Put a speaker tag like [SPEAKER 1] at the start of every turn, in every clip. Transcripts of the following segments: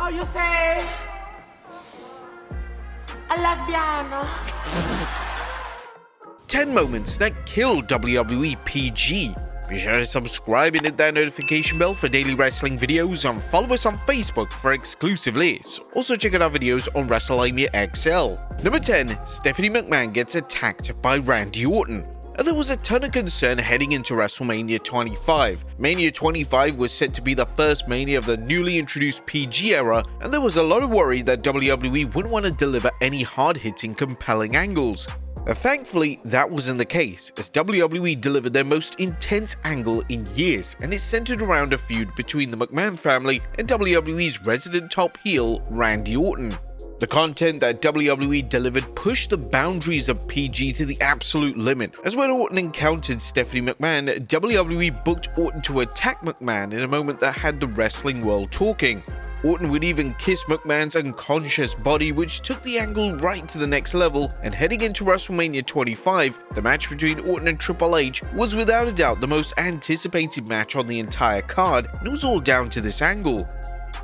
[SPEAKER 1] How you say? A lesbian.
[SPEAKER 2] 10 moments that killed WWE PG. Be sure to subscribe and hit that notification bell for daily wrestling videos and follow us on Facebook for exclusive lists. Also check out our videos on Wrestlelamia XL. Number 10, Stephanie McMahon gets attacked by Randy Orton. And there was a ton of concern heading into WrestleMania 25. Mania 25 was set to be the first Mania of the newly introduced PG era, and there was a lot of worry that WWE wouldn't want to deliver any hard-hitting, compelling angles. Thankfully, that wasn't the case, as WWE delivered their most intense angle in years, and it centered around a feud between the McMahon family and WWE's resident top heel, Randy Orton. The content that WWE delivered pushed the boundaries of PG to the absolute limit, as when Orton encountered Stephanie McMahon, WWE booked Orton to attack McMahon in a moment that had the wrestling world talking. Orton would even kiss McMahon's unconscious body, which took the angle right to the next level, and heading into WrestleMania 25, the match between Orton and Triple H was without a doubt the most anticipated match on the entire card, and it was all down to this angle.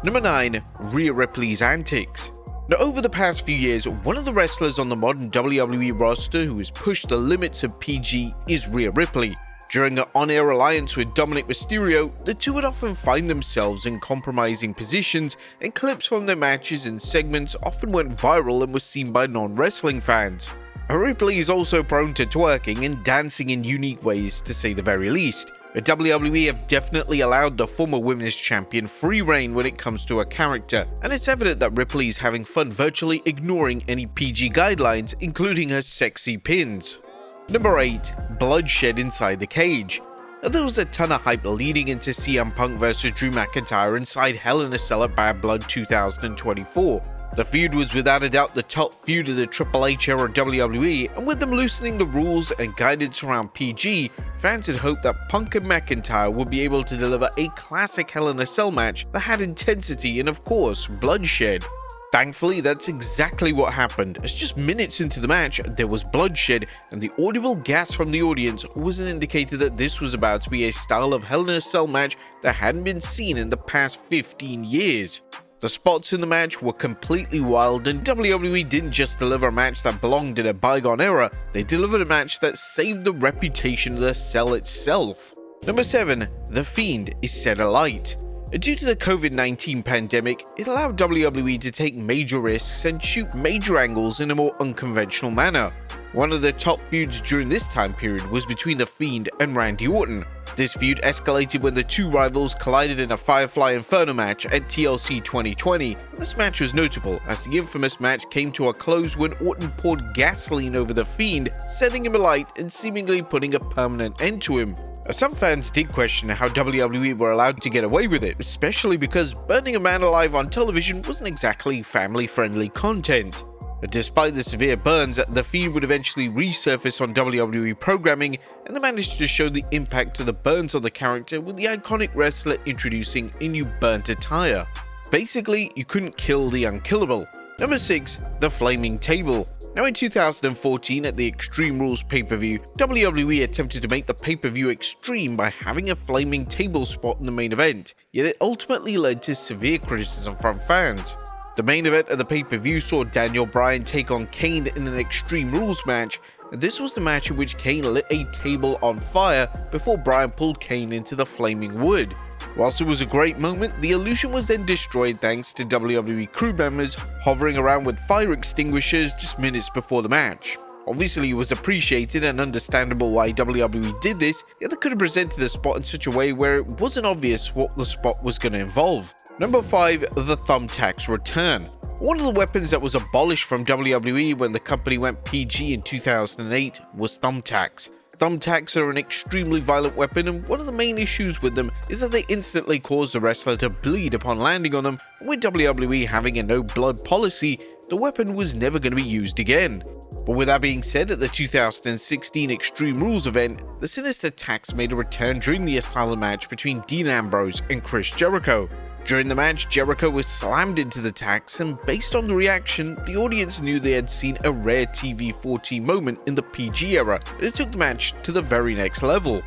[SPEAKER 2] Number 9, Rhea Ripley's antics. Now, over the past few years, one of the wrestlers on the modern WWE roster who has pushed the limits of PG is Rhea Ripley. During an on-air alliance with Dominic Mysterio, the two would often find themselves in compromising positions, and clips from their matches and segments often went viral and were seen by non-wrestling fans. Ripley is also prone to twerking and dancing in unique ways, to say the very least. But WWE have definitely allowed the former women's champion free reign when it comes to her character, and it's evident that Ripley is having fun virtually ignoring any PG guidelines, including her sexy pins. Number 8, bloodshed inside the cage. Now, there was a ton of hype leading into CM Punk vs Drew McIntyre inside Hell in a Cell at Bad Blood 2024. The feud was without a doubt the top feud of the Triple H era WWE, and with them loosening the rules and guidance around PG, fans had hoped that Punk and McIntyre would be able to deliver a classic Hell in a Cell match that had intensity and, of course, bloodshed. Thankfully, that's exactly what happened, as just minutes into the match, there was bloodshed, and the audible gasp from the audience was an indicator that this was about to be a style of Hell in a Cell match that hadn't been seen in the past 15 years. The spots in the match were completely wild, and WWE didn't just deliver a match that belonged in a bygone era, they delivered a match that saved the reputation of the Cell itself. Number 7, The Fiend is set alight. Due to the COVID-19 pandemic, it allowed WWE to take major risks and shoot major angles in a more unconventional manner. One of the top feuds during this time period was between The Fiend and Randy Orton. This feud escalated when the two rivals collided in a Firefly Inferno match at TLC 2020. This match was notable, as the infamous match came to a close when Orton poured gasoline over The Fiend, setting him alight and seemingly putting a permanent end to him. Some fans did question how WWE were allowed to get away with it, especially because burning a man alive on television wasn't exactly family-friendly content. Despite the severe burns, The Fiend would eventually resurface on WWE programming, and they managed to show the impact of the burns on the character with the iconic wrestler introducing a new burnt attire. Basically, you couldn't kill the unkillable. Number 6, The Flaming Table. Now, in 2014 at the Extreme Rules pay-per-view, WWE attempted to make the pay-per-view extreme by having a flaming table spot in the main event, yet it ultimately led to severe criticism from fans. The main event of the pay-per-view saw Daniel Bryan take on Kane in an Extreme Rules match, and this was the match in which Kane lit a table on fire before Bryan pulled Kane into the flaming wood. Whilst it was a great moment, the illusion was then destroyed thanks to WWE crew members hovering around with fire extinguishers just minutes before the match. Obviously, it was appreciated and understandable why WWE did this, yet they could have presented the spot in such a way where it wasn't obvious what the spot was going to involve. Number 5, The Thumbtacks Return. One of the weapons that was abolished from WWE when the company went PG in 2008 was thumbtacks. Thumbtacks are an extremely violent weapon, and one of the main issues with them is that they instantly cause the wrestler to bleed upon landing on them, and with WWE having a no blood policy, the weapon was never going to be used again. But with that being said, at the 2016 Extreme Rules event, the Sinister Tax made a return during the Asylum match between Dean Ambrose and Chris Jericho. During the match, Jericho was slammed into the tax, and based on the reaction, the audience knew they had seen a rare TV-14 moment in the PG era, and it took the match to the very next level.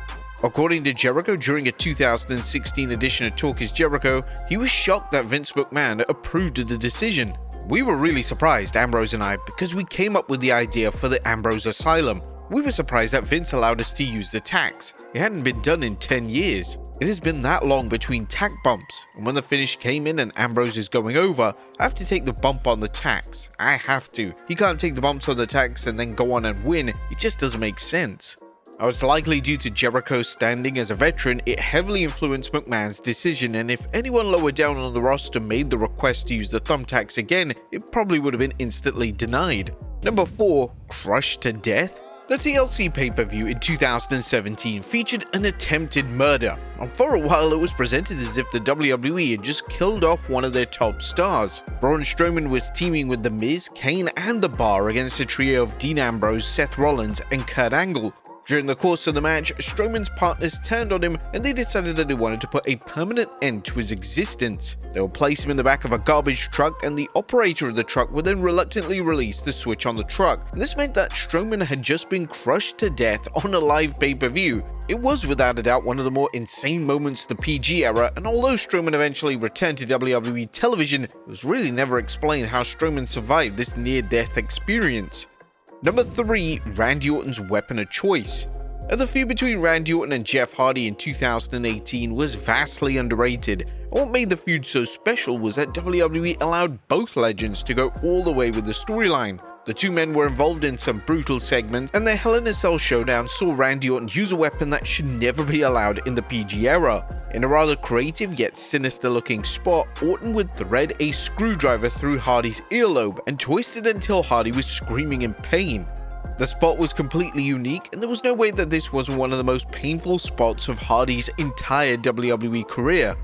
[SPEAKER 2] According to Jericho, during a 2016 edition of Talk is Jericho, he was shocked that Vince McMahon approved of the decision. We were really surprised, Ambrose and I, because we came up with the idea for the Ambrose Asylum. We were surprised that Vince allowed us to use the tacks. It hadn't been done in 10 years. It has been that long between tack bumps, and when the finish came in and Ambrose is going over, I have to take the bump on the tacks. I have to. He can't take the bumps on the tacks and then go on and win. It just doesn't make sense. I was likely due to Jericho's standing as a veteran, it heavily influenced McMahon's decision, and if anyone lower down on the roster made the request to use the thumbtacks again, it probably would have been instantly denied. Number 4. Crushed to death? The TLC pay-per-view in 2017 featured an attempted murder, and for a while it was presented as if the WWE had just killed off one of their top stars. Braun Strowman was teaming with The Miz, Kane and The Bar against a trio of Dean Ambrose, Seth Rollins and Kurt Angle. During the course of the match, Strowman's partners turned on him and they decided that they wanted to put a permanent end to his existence. They would place him in the back of a garbage truck and the operator of the truck would then reluctantly release the switch on the truck. And this meant that Strowman had just been crushed to death on a live pay-per-view. It was without a doubt one of the more insane moments of the PG era, and although Strowman eventually returned to WWE television, it was really never explained how Strowman survived this near-death experience. Number 3. Randy Orton's weapon of choice. The feud between Randy Orton and Jeff Hardy in 2018 was vastly underrated, and what made the feud so special was that WWE allowed both legends to go all the way with the storyline. The two men were involved in some brutal segments, and their Hell in a Cell showdown saw Randy Orton use a weapon that should never be allowed in the PG era. In a rather creative yet sinister looking spot, Orton would thread a screwdriver through Hardy's earlobe and twist it until Hardy was screaming in pain. The spot was completely unique, and there was no way that this wasn't one of the most painful spots of Hardy's entire WWE career.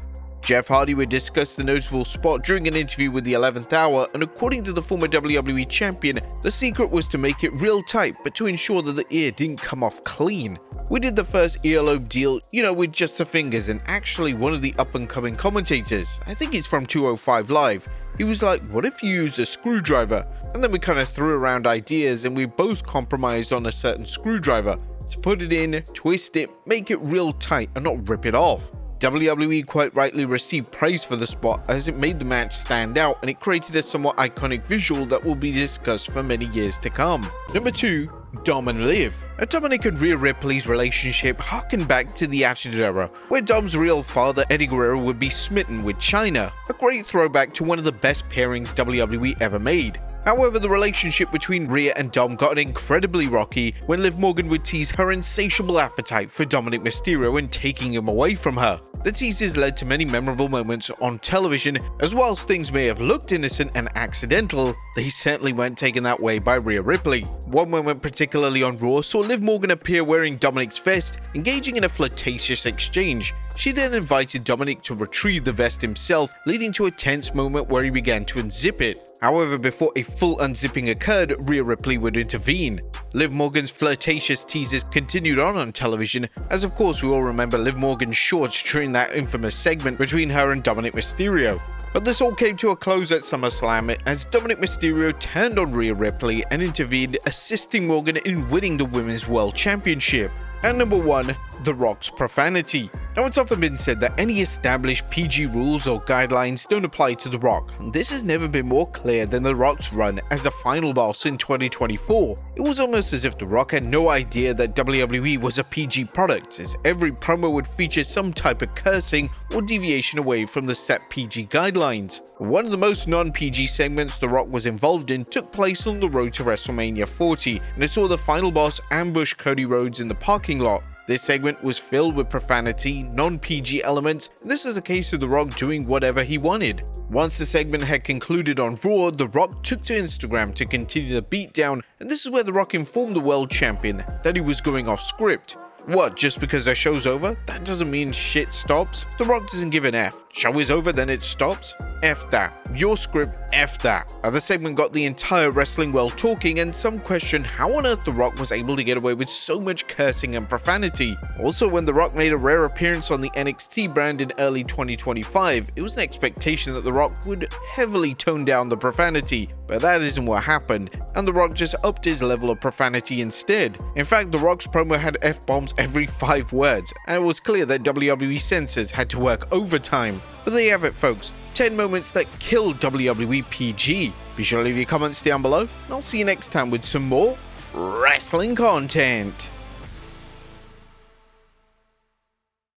[SPEAKER 2] Jeff Hardy would discuss the notable spot during an interview with the 11th Hour, and according to the former WWE champion, the secret was to make it real tight but to ensure that the ear didn't come off clean. We did the first earlobe deal, with just the fingers, and actually one of the up-and-coming commentators, I think he's from 205 Live, he was like, what if you use a screwdriver? And then we kind of threw around ideas and we both compromised on a certain screwdriver to put it in, twist it, make it real tight and not rip it off. WWE quite rightly received praise for the spot as it made the match stand out and it created a somewhat iconic visual that will be discussed for many years to come. Number 2. Dom and Liv. Dominic and Rhea Ripley's relationship harkened back to the Attitude Era, where Dom's real father Eddie Guerrero would be smitten with Chyna, a great throwback to one of the best pairings WWE ever made. However, the relationship between Rhea and Dom got incredibly rocky when Liv Morgan would tease her insatiable appetite for Dominic Mysterio and taking him away from her. The teases led to many memorable moments on television, as whilst things may have looked innocent and accidental, they certainly weren't taken that way by Rhea Ripley. One moment particularly on Raw saw Liv Morgan appear wearing Dominic's vest, engaging in a flirtatious exchange. She then invited Dominic to retrieve the vest himself, leading to a tense moment where he began to unzip it. However, before a full unzipping occurred, Rhea Ripley would intervene. Liv Morgan's flirtatious teases continued on television, as of course we all remember Liv Morgan's shorts during that infamous segment between her and Dominic Mysterio. But this all came to a close at SummerSlam as Dominic Mysterio turned on Rhea Ripley and intervened, assisting Morgan in winning the Women's World Championship. And number 1, The Rock's profanity. Now, it's often been said that any established PG rules or guidelines don't apply to The Rock, and this has never been more clear than The Rock's run as a final boss in 2024. It was almost as if The Rock had no idea that WWE was a PG product, as every promo would feature some type of cursing or deviation away from the set PG guidelines. One of the most non-PG segments The Rock was involved in took place on the road to WrestleMania 40, and it saw the final boss ambush Cody Rhodes in the parking lot. This segment was filled with profanity, non-PG elements, and this was a case of The Rock doing whatever he wanted. Once the segment had concluded on Raw, The Rock took to Instagram to continue the beatdown, and this is where The Rock informed the world champion that he was going off script. What, just because the show's over? That doesn't mean shit stops? The Rock doesn't give an F. Show is over, then it stops? F that. Your script, F that. The segment got the entire wrestling world talking, and some question how on earth The Rock was able to get away with so much cursing and profanity. Also, when The Rock made a rare appearance on the NXT brand in early 2025, it was an expectation that The Rock would heavily tone down the profanity, but that isn't what happened, and The Rock just upped his level of profanity instead. In fact, The Rock's promo had F-bombs every 5 words, and it was clear that WWE censors had to work overtime. But there you have it, folks. 10 moments that killed WWE PG. Be sure to leave your comments down below, and I'll see you next time with some more wrestling content.